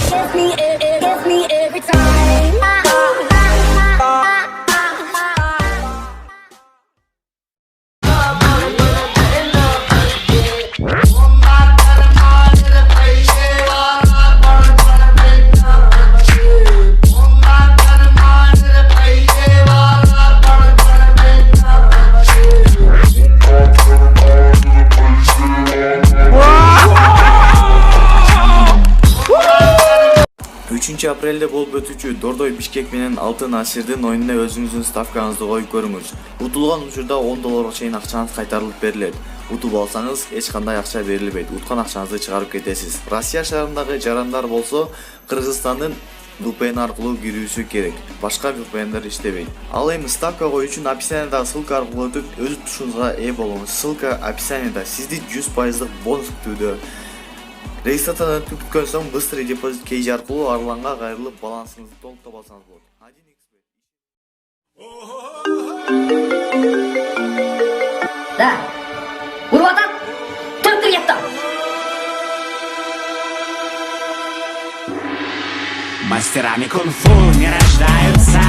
Gets me every time. Aprelde болуп өтүүчү Дордой Бишкек менен Алтын Асирдин оюнуна өзүңүздүн ставкаңызды коюп көрүңүз. Утулган учурда 10 долларга чейин акчаңыз кайтарылып берилет. Утуп алсаңыз эч кандай акча берилбейт. Уткан акчаңызды чыгарып кетесиз. Россия шаарындагы жарандар болсо Кыргызстандын VPN аркылуу кирүүсү керек. Башка VPN'дер иштебейт. Ал эми ставка коюу үчүн описаниядагы ссылка аркылуу өтүп, өз тушуңузга ээ болуңуз. Ссылка описаниеда. Сизди 100% бонус күтүүдө. Регистрациядан өткөн соң быстрый депозит кейжи аркылуу Арланга кайрылып балансыңызды толуктап алсаңыз болот. Да. Урватат. Тыртыр ятта. Мастерами кунг-фу не рождаются,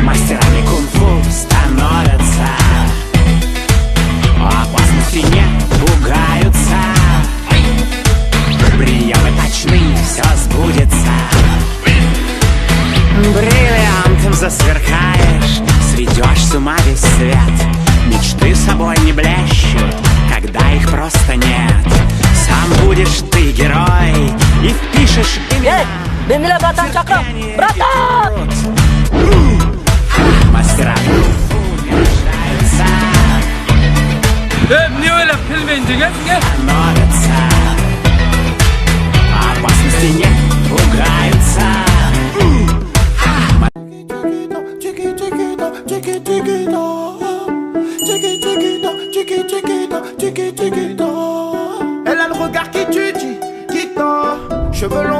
мастерами кунг-фу становятся. Опасности не пугаются, приемы точны, все сбудется. Бриллиантом засверкаешь, сведешь с ума весь свет. Мечты собой не блещут, когда их просто нет. Сам будешь ты герой и впишешь имя. Бендила, братан, чакра! Братан! Мастерами кунг-фу не рождаются, Ne öyle filmeyince gel. становятся. Опасности не пугаются. Elle a le regard qui tue, qui tord. Cheveux longs